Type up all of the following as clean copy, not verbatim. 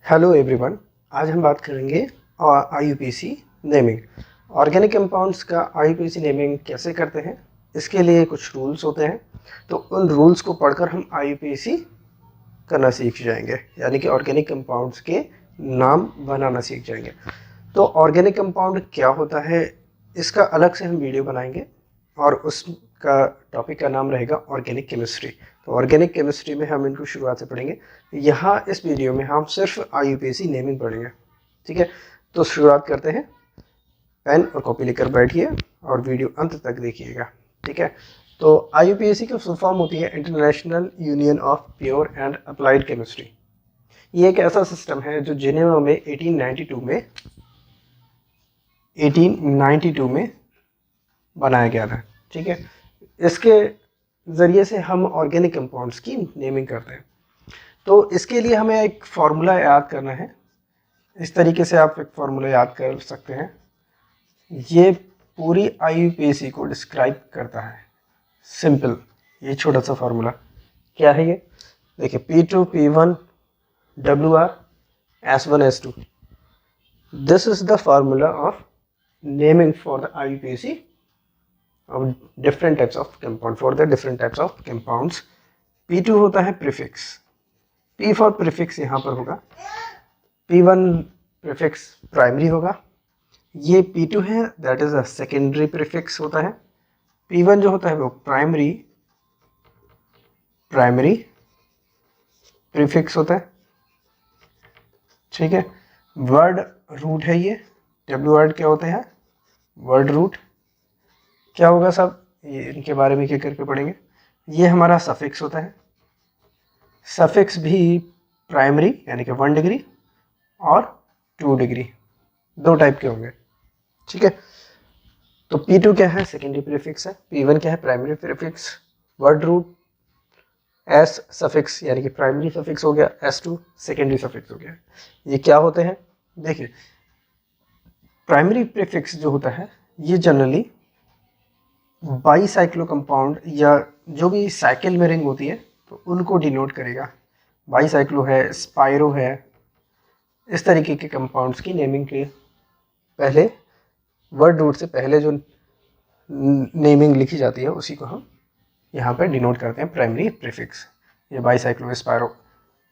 Hello everyone. आज हम बात करेंगे आईयूपीएसी नेमिंग। ऑर्गेनिक कंपाउंड्स का आईयूपीएसी नेमिंग कैसे करते हैं, इसके लिए कुछ रूल्स होते हैं। तो उन रूल्स को पढ़कर हम आईयूपीएसी करना सीख जाएंगे, यानी कि ऑर्गेनिक कंपाउंड्स के नाम बनाना सीख जाएंगे। तो ऑर्गेनिक कंपाउंड क्या होता है, इसका अलग से हम वीडियो बनाएंगे और उसका टॉपिक का नाम रहेगा ऑर्गेनिक केमिस्ट्री। तो ऑर्गेनिक केमिस्ट्री में हम इनको शुरुआत से पढ़ेंगे। यहाँ इस वीडियो में हम सिर्फ आईयूपीएसी नेमिंग पढ़ेंगे, ठीक है। तो शुरुआत करते हैं। पेन और कॉपी लेकर बैठिए और वीडियो अंत तक देखिएगा, ठीक है। तो आईयूपीएसी की फुल फॉर्म होती है international union of pure and applied chemistry. ये एक ऐसा सिस्टम है जो जिनेवा में 1892 में बनाया गया था, ठीक है। इसके ज़रिए से हम ऑर्गेनिक कंपाउंड्स की नेमिंग करते हैं। तो इसके लिए हमें एक फार्मूला याद करना है। इस तरीके से आप एक फार्मूला याद कर सकते हैं। ये पूरी आईयूपीएसी को डिस्क्राइब करता है। सिंपल ये छोटा सा फार्मूला क्या है, ये देखिए P2 P1 WR S1 S2। This is the formula of naming for the IUPAC of different types of compound for the different types of compounds। P2 होता है प्रीफिक्स, P फॉर प्रीफिक्स यहाँ पर होगा, P1 prefix primary होगा, ये P2 है that is a secondary prefix होता है। P1 जो होता है वो प्राइमरी प्रीफिक्स होता है, ठीक है। वर्ड रूट है ये, W वर्ड क्या होते हैं, वर्ड रूट क्या होगा सब, ये इनके बारे में क्या करके पढ़ेंगे। ये हमारा सफिक्स होता है, सफिक्स भी प्राइमरी यानी कि 1 डिग्री और 2 डिग्री, 2 टाइप के होंगे, ठीक है। तो P2 क्या है, सेकेंडरी प्रीफिक्स है, P1 क्या है, primary prefix, word root, S suffix यानी कि प्राइमरी सफिक्स हो गया, S2 सेकेंडरी सफिक्स हो गया। ये क्या होते हैं, देखिए प्राइमरी प्रीफिक्स जो होता है ये जनरली बाईसाइक्लो कंपाउंड या जो भी साइकिल में रिंग होती है तो उनको डिनोट करेगा। बाईसाइक्लो है, स्पायरो है, इस तरीके के कंपाउंड्स की नेमिंग के पहले वर्ड रूट से पहले जो नेमिंग लिखी जाती है उसी को हम यहाँ पर डिनोट करते हैं प्राइमरी प्रीफिक्स। ये बाईसाइक्लो, स्पायरो,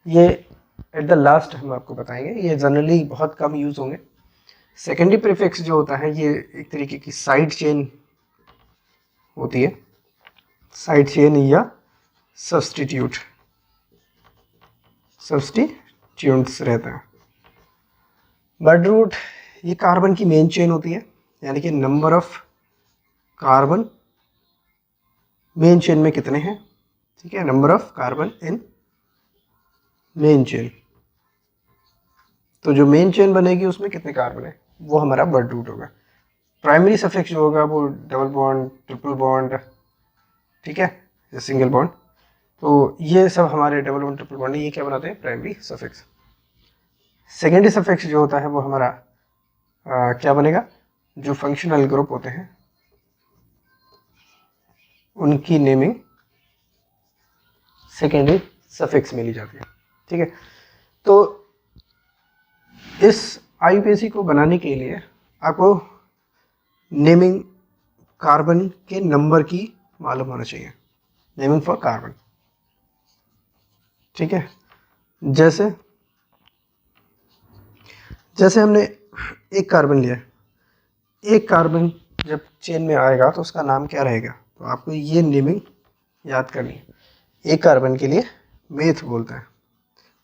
ये एट द लास्ट हम आपको बताएंगे, ये जनरली बहुत कम यूज़ होंगे। सेकेंडरी प्रीफिक्स जो होता है ये एक तरीके की साइड चेन होती है, साइड चेन या सब्सटीट्यूट्स रहता है। वर्ड रूट ये कार्बन की मेन चेन होती है, यानी कि number of carbon main chain में कितने हैं, ठीक है, number of carbon in main chain. तो जो मेन चेन बनेगी उसमें कितने कार्बन है वो हमारा वर्ड रूट होगा। प्राइमरी सफिक्स जो होगा वो डबल बॉन्ड, ट्रिपल बॉन्ड, ठीक है, या सिंगल बॉन्ड। तो ये सब हमारे डबल बॉन्ड, ट्रिपल बॉन्ड, ये क्या बनाते हैं, प्राइमरी सफिक्स। सेकेंडरी सफिक्स जो होता है वो हमारा क्या बनेगा, जो फंक्शनल ग्रुप होते हैं उनकी नेमिंग सेकेंडरी सफिक्स में ली जाती है, ठीक है। तो इस आईयूपीएसी को बनाने के लिए आपको नेमिंग कार्बन के नंबर की मालूम होना चाहिए, नेमिंग फॉर कार्बन, ठीक है। जैसे हमने एक कार्बन लिया, एक कार्बन जब चेन में आएगा तो उसका नाम क्या रहेगा, तो आपको ये नेमिंग याद करनी है। एक कार्बन के लिए मेथ बोलते हैं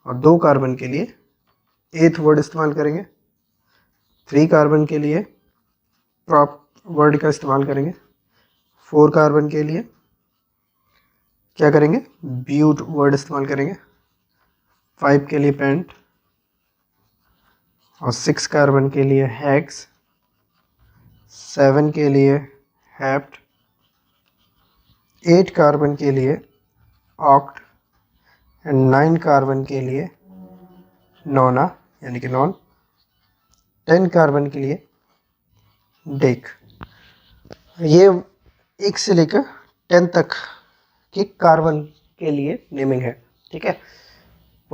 और 2 कार्बन के लिए एथ वर्ड इस्तेमाल करेंगे, 3 कार्बन के लिए प्रॉप वर्ड का इस्तेमाल करेंगे, 4 कार्बन के लिए क्या करेंगे, ब्यूट वर्ड इस्तेमाल करेंगे, 5 के लिए पेंट और 6 कार्बन के लिए हेक्स, 7 के लिए हेप्ट, 8 कार्बन के लिए ऑक्ट एंड 9 कार्बन के लिए नोना यानी कि नॉन, 10 कार्बन के लिए डेक। ये 1 से लेकर 10 तक के कार्बन के लिए नेमिंग है, ठीक है।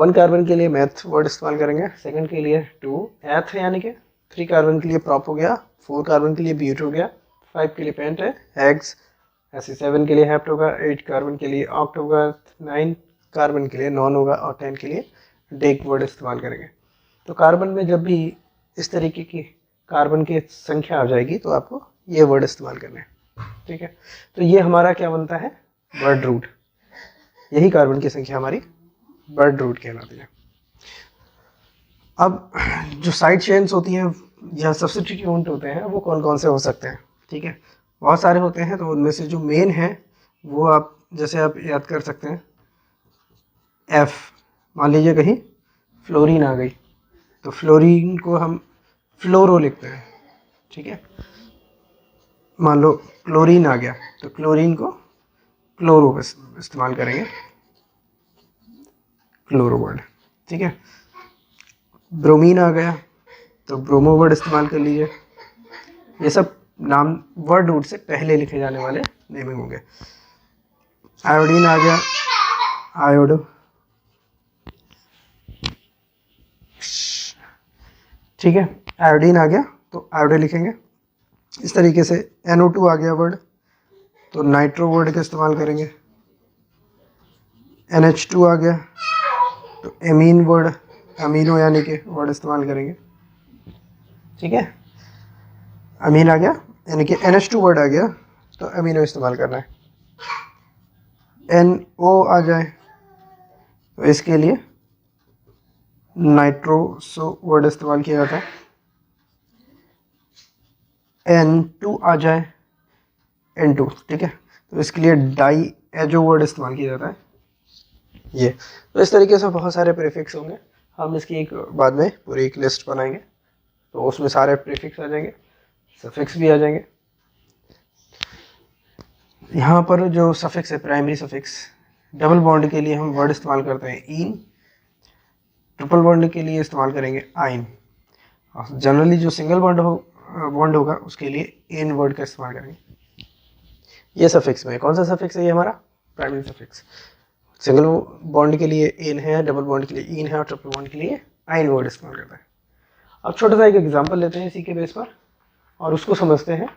1 कार्बन के लिए मैथ वर्ड इस्तेमाल करेंगे, सेकंड के लिए 2 एथ यानी कि 3 कार्बन के लिए प्रॉप हो गया, 4 कार्बन के लिए ब्यूट हो गया, 5 के लिए पेंट है, हेक्स, ऐसे 7 के लिए हेप्ट होगा, 8 कार्बन के लिए ऑक्ट होगा, 9 कार्बन के लिए नॉन होगा और 10 के लिए डेक वर्ड इस्तेमाल करेंगे। तो कार्बन में जब भी इस तरीके की कार्बन की संख्या आ जाएगी तो आपको ये वर्ड इस्तेमाल करना है, ठीक है। तो ये हमारा क्या बनता है, वर्ड रूट। यही कार्बन की संख्या हमारी वर्ड रूट कहलाती है। अब जो साइड चेन्स होती हैं या सब्स्टिट्यूएंट होते हैं वो कौन कौन से हो सकते हैं, ठीक है, बहुत सारे होते हैं। तो उनमें से जो मेन है वो आप जैसे आप याद कर सकते हैं, एफ, मान लीजिए कहीं फ्लोरीन आ गई तो फ्लोरीन को हम फ्लोरो लिखते हैं, ठीक है। मान लो क्लोरीन आ गया तो क्लोरीन को क्लोरो इस्तेमाल करेंगे, क्लोरो वर्ड, ठीक है। ब्रोमीन आ गया तो ब्रोमो वर्ड इस्तेमाल कर लीजिए। ये सब नाम वर्ड रूट से पहले लिखे जाने वाले नेमिंग होंगे। आयोडीन आ गया, आयोडो, ठीक है, आयोडीन आ गया तो आयोडो लिखेंगे। इस तरीके से NO2 आ गया वर्ड तो नाइट्रो वर्ड का इस्तेमाल करेंगे। NH2 आ गया तो एमीन वर्ड, अमीनो यानी कि वर्ड इस्तेमाल करेंगे, ठीक है। अमीन आ गया यानी कि NH2 वर्ड आ गया तो अमीनो इस्तेमाल करना है। NO आ जाए तो इसके लिए नाइट्रोसो वर्ड इस्तेमाल किया जाता है। N2 आ जाए, N2, ठीक है, तो इसके लिए डाई एजो वर्ड इस्तेमाल किया जाता है। ये तो इस तरीके से बहुत सारे प्रीफिक्स होंगे, हम इसकी एक बाद में पूरी एक लिस्ट बनाएंगे तो उसमें सारे प्रीफिक्स आ जाएंगे, सफिक्स भी आ जाएंगे। यहाँ पर जो सफिक्स है प्राइमरी सफिक्स, डबल बॉन्ड के लिए हम वर्ड इस्तेमाल करते हैं इन, ट्रिपल बॉन्ड के लिए इस्तेमाल करेंगे आइन, और जनरली जो सिंगल बॉन्ड होगा उसके लिए इन वर्ड का इस्तेमाल करेंगे। ये सफिक्स में कौन सा सफिक्स है, ये हमारा प्राइमरी सफिक्स। सिंगल बॉन्ड के लिए इन है, डबल बॉन्ड के लिए इन है और ट्रिपल बॉन्ड के लिए आइन वर्ड इस्तेमाल करता है। अब छोटा सा एक एग्जांपल लेते हैं इसी के बेस पर और उसको समझते हैं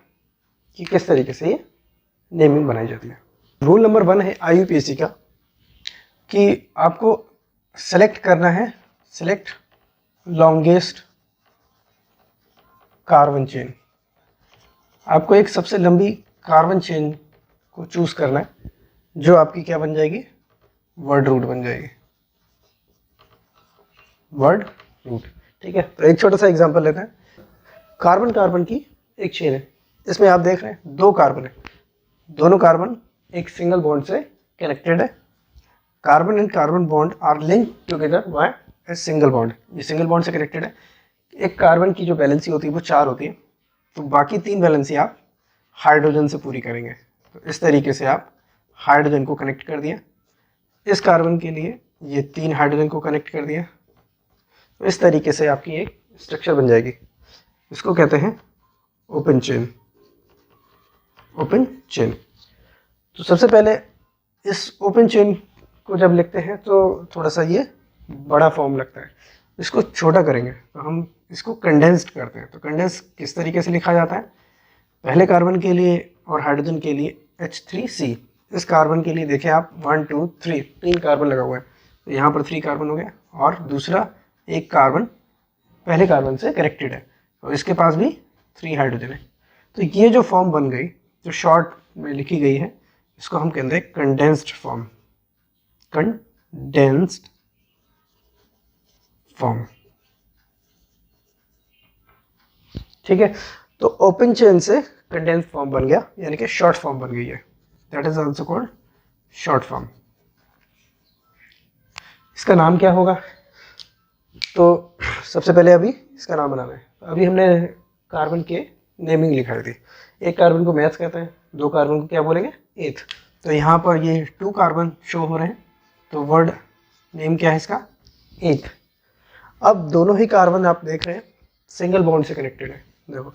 कि किस तरीके से ये नेमिंग बनाई जाती है। रूल नंबर 1 है IUPAC का कि आपको सेलेक्ट करना है, सेलेक्ट लॉन्गेस्ट कार्बन चेन। आपको एक सबसे लंबी कार्बन चेन को चूज करना है जो आपकी क्या बन जाएगी, वर्ड रूट बन जाएगी, वर्ड रूट, ठीक है। तो एक छोटा सा एग्जांपल लेते हैं। कार्बन कार्बन की एक चेन है, इसमें आप देख रहे हैं 2 कार्बन है, दोनों कार्बन एक सिंगल बॉन्ड से कनेक्टेड है। Carbon and carbon bond are linked together by a single bond, ये सिंगल बॉन्ड से कनेक्टेड है। एक कार्बन की जो वैलेंसी होती है वो 4 होती है, तो बाकी 3 वैलेंसी आप हाइड्रोजन से पूरी करेंगे। तो इस तरीके से आप हाइड्रोजन को कनेक्ट कर दिया, इस कार्बन के लिए ये 3 हाइड्रोजन को कनेक्ट कर दिया, तो इस तरीके से आपकी एक स्ट्रक्चर बन जाएगी। इसको कहते हैं ओपन चेन, ओपन चेन। तो सबसे पहले इस ओपन चेन को जब लिखते हैं तो थोड़ा सा ये बड़ा फॉर्म लगता है, इसको छोटा करेंगे तो हम इसको कंडेंस्ड करते हैं। तो कंडेंस किस तरीके से लिखा जाता है, पहले कार्बन के लिए और हाइड्रोजन के लिए H3C, इस कार्बन के लिए देखें आप 1 2 3 3 कार्बन लगा हुआ है, तो यहाँ पर 3 कार्बन हो गया और दूसरा एक कार्बन पहले कार्बन से कनेक्टेड है और इसके पास भी 3 हाइड्रोजन है। तो ये जो फॉर्म बन गई, जो शॉर्ट में लिखी गई है, इसको हम कहते हैं कंडेंस्ड फॉर्म, कंडेंस्ड फॉर्म, ठीक है। तो ओपन चेन से कंडेंस्ड फॉर्म बन गया, यानी कि शॉर्ट फॉर्म बन गई है, that is also called short form. इसका नाम क्या होगा, तो सबसे पहले अभी इसका नाम बनाना है। अभी हमने कार्बन के नेमिंग लिखाई थी, एक कार्बन को मैथ कहते हैं, 2 कार्बन को क्या बोलेंगे, एथ। तो यहाँ पर ये 2 कार्बन शो हो रहे हैं, तो वर्ड नेम क्या है इसका, एथ। अब दोनों ही कार्बन आप देख रहे हैं सिंगल बॉन्ड से कनेक्टेड है, देखो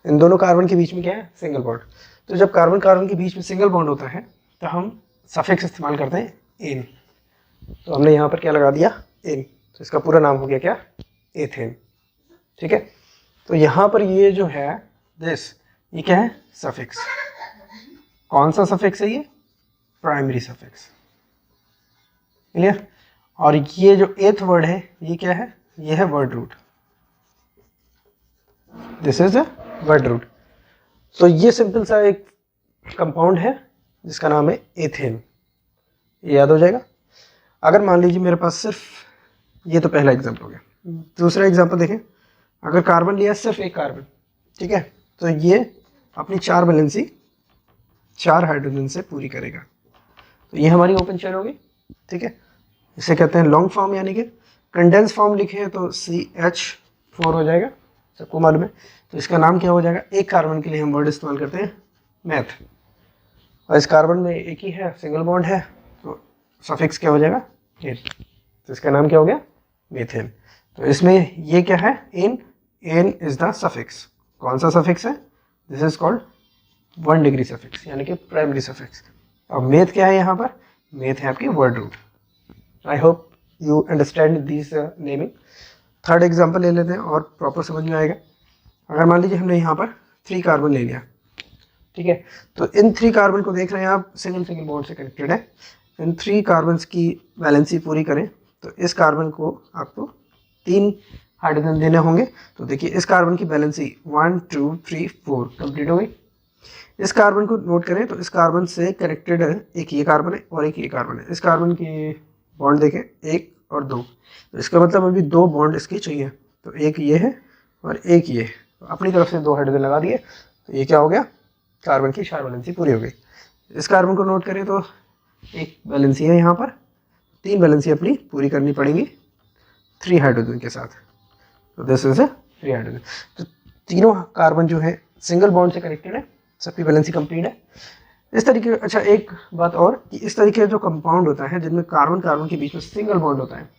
इन दोनों कार्बन के बीच में क्या है, सिंगल बॉन्ड। तो जब कार्बन कार्बन के बीच में सिंगल बॉन्ड होता है तो हम सफिक्स इस्तेमाल करते हैं इन, तो हमने यहाँ पर क्या लगा दिया, इन, तो इसका पूरा नाम हो गया क्या, एथेन। ठीक है, तो यहाँ पर ये जो है दिस, ये क्या है, सफिक्स। कौन सा सफिक्स है ये, प्राइमरी सफिक्स। क्लियर। और ये जो एथ वर्ड है ये क्या है, ये है word root, this is a word root. तो ये सिंपल सा एक कंपाउंड है जिसका नाम है एथेन, ये याद हो जाएगा। अगर मान लीजिए मेरे पास सिर्फ, ये तो पहला एग्जांपल हो गया, दूसरा एग्जांपल देखें। अगर कार्बन लिया सिर्फ एक कार्बन, ठीक है, तो ये अपनी 4 वैलेंसी 4 हाइड्रोजन से पूरी करेगा, तो ये हमारी ओपन चेन होगी। ठीक है, इसे कहते हैं लॉन्ग फॉर्म, यानी कि कंडेंस फॉर्म लिखे तो CH4 हो जाएगा, सबको मालूम है। तो इसका नाम क्या हो जाएगा, एक कार्बन के लिए हम वर्ड इस्तेमाल करते हैं मैथ, और इस कार्बन में एक ही है, सिंगल बॉन्ड है, तो सफिक्स क्या हो जाएगा, एन, तो इसका नाम क्या हो गया, मीथेन। तो इसमें ये क्या है, N, N is the suffix. कौन सा सफिक्स है, this is called 1 degree suffix, यानी कि प्राइमरी सफिक्स। और मेथ क्या है, यहाँ पर मेथ है आपकी word root. I hope you understand this naming. Third example ले लेते हैं और प्रॉपर समझ में आएगा। अगर मान लीजिए हमने यहाँ पर 3 कार्बन ले लिया, ठीक है, तो इन 3 कार्बन को देख रहे हैं आप, सिंगल सिंगल बॉन्ड से कनेक्टेड है। इन 3 कार्बन्स की वैलेंसी पूरी करें तो इस कार्बन को आपको 3 हाइड्रोजन देने होंगे। तो देखिए इस कार्बन की वैलेंसी 1 2 3 4 कंप्लीट हो गई। इस कार्बन को नोट करें तो इस कार्बन से कनेक्टेड है एक ये कार्बन है और एक ये कार्बन है। इस कार्बन की बॉन्ड देखें 1 और 2, तो इसका मतलब अभी 2 बॉन्ड इसके चाहिए, तो एक ये है और एक ये, तो अपनी तरफ से 2 हाइड्रोजन लगा दिए, तो ये क्या हो गया, कार्बन की 4 वैलेंसी पूरी हो गई। इस कार्बन को नोट करें तो एक वैलेंसी है यहाँ पर, 3 वैलेंसी अपनी पूरी करनी पड़ेंगी 3 हाइड्रोजन के साथ, तो दिस इज 3 हाइड्रोजन। तो तीनों कार्बन जो है सिंगल बॉन्ड से कनेक्टेड है, सबकी वैलेंसी कंप्लीट है। इस तरीके, अच्छा एक बात और कि इस तरीके जो कंपाउंड होता है जिनमें कार्बन कार्बन के बीच में सिंगल बॉन्ड होता है,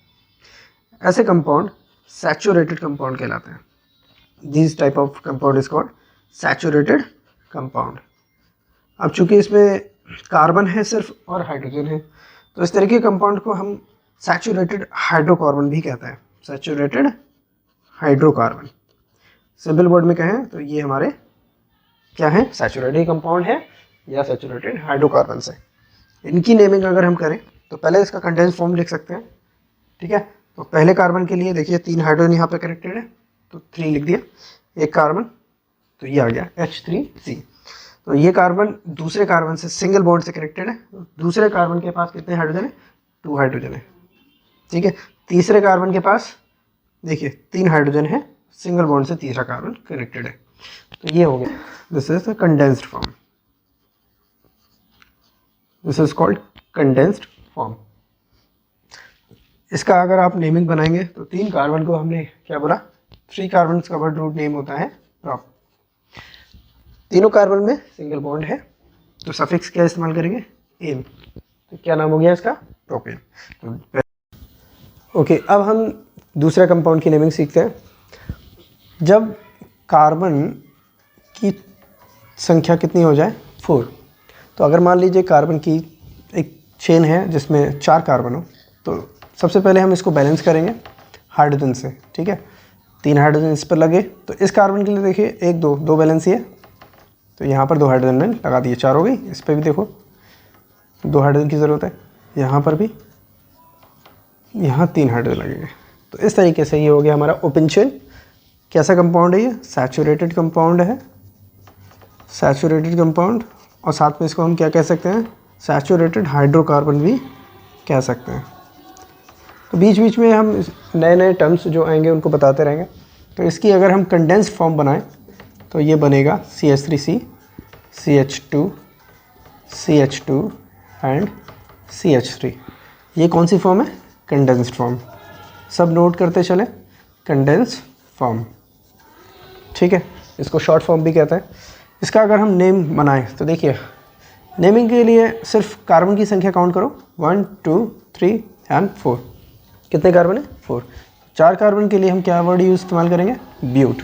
ऐसे कंपाउंड सैचुरेटेड कंपाउंड कहलाते हैं। This type of compound is called saturated compound. अब चूंकि इसमें कार्बन है सिर्फ और हाइड्रोजन है, तो इस तरीके के कंपाउंड को हम सैचुरेटेड हाइड्रोकार्बन भी कहते हैं, सैचुरेटेड हाइड्रोकार्बन। सिंपल वर्ड में कहें तो ये हमारे क्या है, सैचुरेटेड कंपाउंड है या सैचुरेटेड हाइड्रोकार्बन है। इनकी नेमिंग अगर हम करें तो पहले इसका कंडेंस फॉर्म लिख सकते हैं, ठीक है। तो पहले कार्बन के लिए देखिए 3 हाइड्रोजन यहाँ पे कनेक्टेड है, तो 3 लिख दिया, एक कार्बन, तो ये आ गया H3C। तो ये कार्बन दूसरे कार्बन से सिंगल बॉन्ड से कनेक्टेड है, दूसरे कार्बन के पास कितने हाइड्रोजन है, 2 हाइड्रोजन है, ठीक है। तीसरे कार्बन के पास देखिए 3 हाइड्रोजन है, सिंगल बॉन्ड से तीसरा कार्बन कनेक्टेड है, तो ये हो गया, this is the condensed form, this is called condensed form. इसका अगर आप नेमिंग बनाएंगे तो 3 कार्बन को हमने क्या बोला, 3 कार्बन का वर्ड रूट नेम होता है प्रॉप। तीनों कार्बन में सिंगल बॉन्ड है, तो सफिक्स क्या इस्तेमाल करेंगे, एन, तो क्या नाम हो गया इसका, प्रोपेन। ओके, अब हम दूसरा कंपाउंड की नेमिंग सीखते हैं। जब कार्बन की संख्या कितनी हो जाए, 4, तो अगर मान लीजिए कार्बन की एक चेन है जिसमें 4 कार्बन हो, तो सबसे पहले हम इसको बैलेंस करेंगे हाइड्रोजन से, ठीक है। 3 हाइड्रोजन इस पर लगे, तो इस कार्बन के लिए देखिए 1 2 वैलेंसी है, तो यहाँ पर 2 हाइड्रोजन मैंने लगा दिए, 4 हो गई। इस पर भी देखो 2 हाइड्रोजन की ज़रूरत है, यहाँ पर भी, यहाँ 3 हाइड्रोजन लगेंगे। तो इस तरीके से ये हो गया हमारा ओपन चेन। कैसा कंपाउंड है ये, सैचुरेटेड कंपाउंड है, सैचुरेटेड कंपाउंड, और साथ में इसको हम क्या कह सकते हैं, सैचुरेटेड हाइड्रोकार्बन भी कह सकते हैं। तो बीच बीच में हम नए नए टर्म्स जो आएंगे उनको बताते रहेंगे। तो इसकी अगर हम कंडेंस्ड फॉर्म बनाएं तो ये बनेगा CH3C, CH2, CH2 and CH3। ये कौन सी फॉर्म है, कंडेंस्ड फॉर्म। सब नोट करते चले, कंडेंस्ड फॉर्म, ठीक है। इसको शॉर्ट फॉर्म भी कहते हैं। इसका अगर हम नेम बनाएं तो देखिए, नेमिंग के लिए सिर्फ कार्बन की संख्या काउंट करो, 1 2 3 एंड 4। कितने कार्बन है, 4। 4 कार्बन के लिए हम क्या वर्ड यूज इस्तेमाल करेंगे, ब्यूट।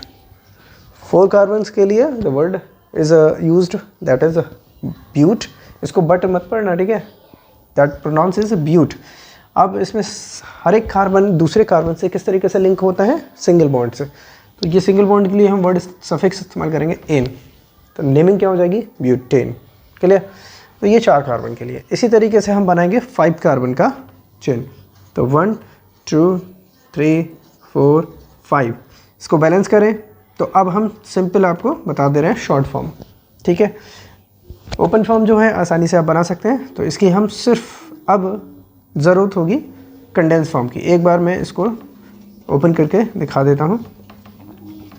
4 कार्बन्स के लिए the word is used, that is but. इसको बट मत पढ़ना, ठीक है, दैट प्रोनाउंस इज ब्यूट। अब इसमें हर एक कार्बन दूसरे कार्बन से किस तरीके से लिंक होता है, सिंगल बॉन्ड से। तो ये सिंगल बॉन्ड के लिए हम वर्ड सफिक्स इस्तेमाल करेंगे एन, तो नेमिंग क्या हो जाएगी, ब्यूटेन। क्लियर। तो ये 4 कार्बन के लिए। इसी तरीके से हम बनाएंगे 5 कार्बन का चेन। तो 1 2 3 4 5, इसको बैलेंस करें। तो अब हम सिंपल आपको बता दे रहे हैं शॉर्ट फॉर्म, ठीक है। ओपन फॉर्म जो है आसानी से आप बना सकते हैं, तो इसकी हम सिर्फ अब ज़रूरत होगी कंडेंस फॉर्म की। एक बार मैं इसको ओपन करके दिखा देता हूँ,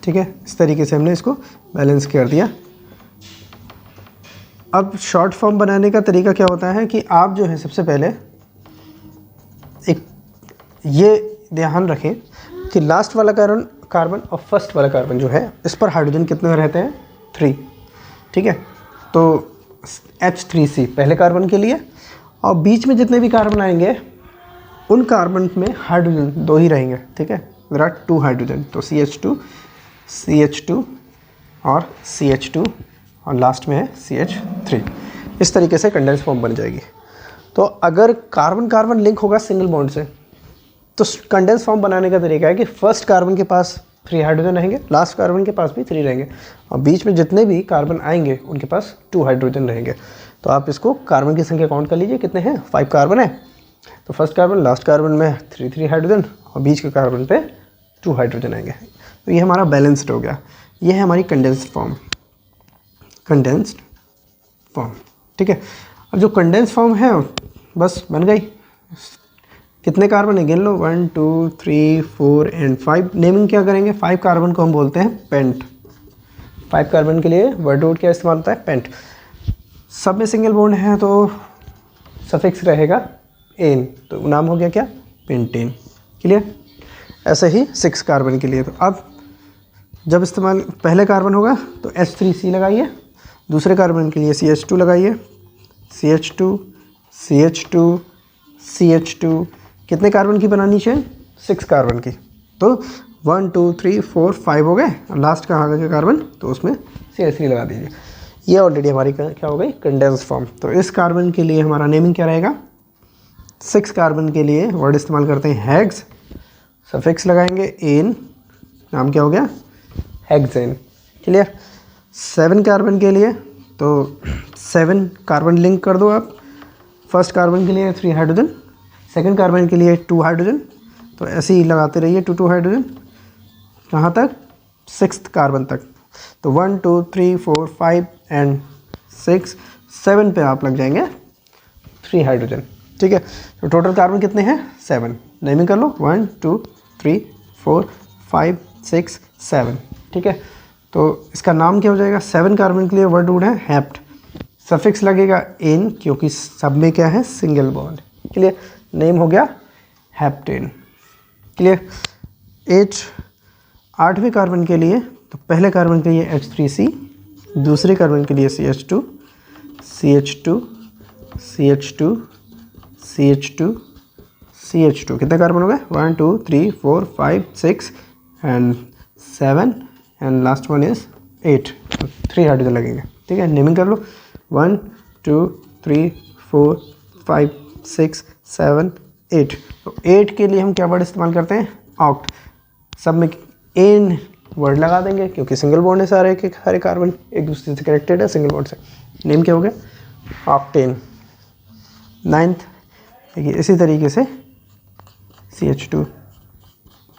ठीक है। इस तरीके से हमने इसको बैलेंस कर दिया। अब शॉर्ट फॉर्म बनाने का तरीका क्या होता है कि आप जो है सबसे पहले एक ये ध्यान रखें कि लास्ट वाला कार्बन और फर्स्ट वाला कार्बन जो है इस पर हाइड्रोजन कितने रहते हैं, 3, ठीक है। तो H3C पहले कार्बन के लिए, और बीच में जितने भी कार्बन आएंगे उन कार्बन में हाइड्रोजन 2 ही रहेंगे, ठीक है। देयर आर 2 हाइड्रोजन, तो CH2 CH2 और CH2 और लास्ट में है CH3। इस तरीके से कंडेंस फॉर्म बन जाएगी। तो अगर कार्बन कार्बन लिंक होगा सिंगल बॉन्ड से, तो कंडेंस फॉर्म बनाने का तरीका है कि फर्स्ट कार्बन के पास 3 हाइड्रोजन रहेंगे, लास्ट कार्बन के पास भी 3 रहेंगे, और बीच में जितने भी कार्बन आएंगे उनके पास 2 हाइड्रोजन रहेंगे। तो आप इसको कार्बन की संख्या काउंट कर लीजिए, कितने हैं, 5 कार्बन है। तो फर्स्ट कार्बन लास्ट कार्बन में 3 हाइड्रोजन और बीच के कार्बन पे 2 हाइड्रोजन आएंगे। तो ये हमारा बैलेंस्ड हो गया। ये है हमारी कंडेंस्ड फॉर्म, ठीक है। अब जो कंडेंस फॉर्म है बस बन गई। कितने कार्बन है गिन लो, 1 2 3 4 एंड 5। नेमिंग क्या करेंगे, 5 कार्बन को हम बोलते हैं पेंट। 5 कार्बन के लिए वर्ड क्या इस्तेमाल होता है, पेंट। सब में सिंगल बॉन्ड है तो सफिक्स रहेगा एन, तो नाम हो गया क्या, पेंटेन। क्लियर। ऐसे ही 6 कार्बन के लिए, तो अब जब इस्तेमाल पहले कार्बन होगा तो H3C लगाइए, दूसरे कार्बन के लिए CH2 लगाइए, CH2 CH2 CH2। कितने कार्बन की बनानी चाहिए, 6 कार्बन की। तो 1 2 3 4 5 हो गए, और लास्ट का आगे का कार्बन तो उसमें CH3 लगा दीजिए। ये ऑलरेडी हमारी क्या हो गई, कंडेंस फॉर्म। तो इस कार्बन के लिए हमारा नेमिंग क्या रहेगा, 6 कार्बन के लिए वर्ड इस्तेमाल करते हैं हेक्स, सफिक्स लगाएंगे एन, नाम क्या हो गया, हेक्सेन। क्लियर। 7 कार्बन के लिए तो 7 कार्बन लिंक कर दो आप। फर्स्ट कार्बन के लिए 3 हाइड्रोजन, सेकंड कार्बन के लिए 2 हाइड्रोजन, तो ऐसे ही लगाते रहिए 2 हाइड्रोजन, कहाँ तक, 6th कार्बन तक। तो 1 2 3 4 5 एंड 6 7 पे आप लग जाएंगे 3 हाइड्रोजन, ठीक है। तो टोटल कार्बन कितने हैं, 7। नेमिंग कर लो, 1 2 3 4 5 6 7, ठीक है। तो इसका नाम क्या हो जाएगा, 7 कार्बन के लिए वर्ड है हैप्ट, सफिक्स लगेगा एन क्योंकि सब में क्या है, सिंगल बॉन्ड। क्लियर। नेम हो गया हैप्टेन। क्लियर। 8वें कार्बन के लिए, तो पहले कार्बन के लिए H3C, दूसरे कार्बन के लिए CH2 CH2 CH2 CH2 CH2। कितने कार्बन हो गए, 1 2 3 4 5 6 and 7 and last one is 8। 3 hydrogen लगेंगे, ठीक है। नेमिंग कर लो, 1 2 3 4 5 6 7 8। तो 8 के लिए हम क्या वर्ड इस्तेमाल करते हैं, ऑक्ट। सब में एन वर्ड लगा देंगे क्योंकि सिंगल बॉन्ड है, सारे के हरे कार्बन एक दूसरे से कनेक्टेड है सिंगल बॉन्ड से। नेम क्या हो गया, ऑक्टेन। 9th देखिए इसी तरीके से CH2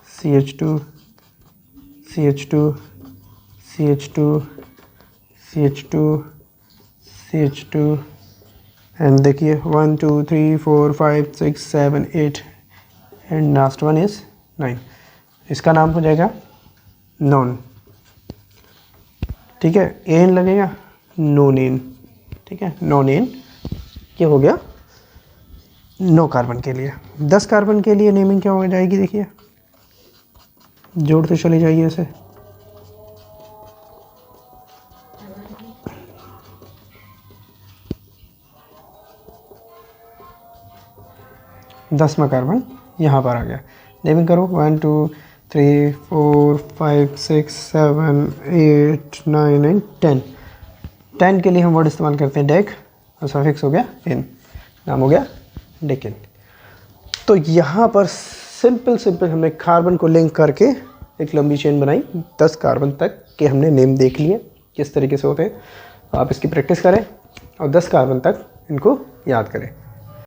CH2 CH2 CH2 CH2 CH2 and देखिए 1 2 3 4 5 6 7 8 एंड लास्ट वन इज 9। इसका नाम हो जाएगा नॉन, ठीक है। एन लगेगा, नोनेन, ठीक है, नोनेन। ये हो गया 9 कार्बन के लिए। 10 कार्बन के लिए नेमिंग क्या हो जाएगी, देखिए जोड़ते चले जाइए इसे। दसवां कार्बन यहाँ पर आ गया। नेमिंग करो, 1 2 3 4 5 6 7 8 9 एंड 10। 10 के लिए हम वर्ड इस्तेमाल करते हैं डेक, और सफिक्स हो गया इन, नाम हो गया डेकिन। तो यहाँ पर सिंपल हमने कार्बन को लिंक करके एक लंबी चेन बनाई 10 कार्बन तक के हमने नेम देख लिए किस तरीके से होते हैं। आप इसकी प्रैक्टिस करें और 10 कार्बन तक इनको याद करें।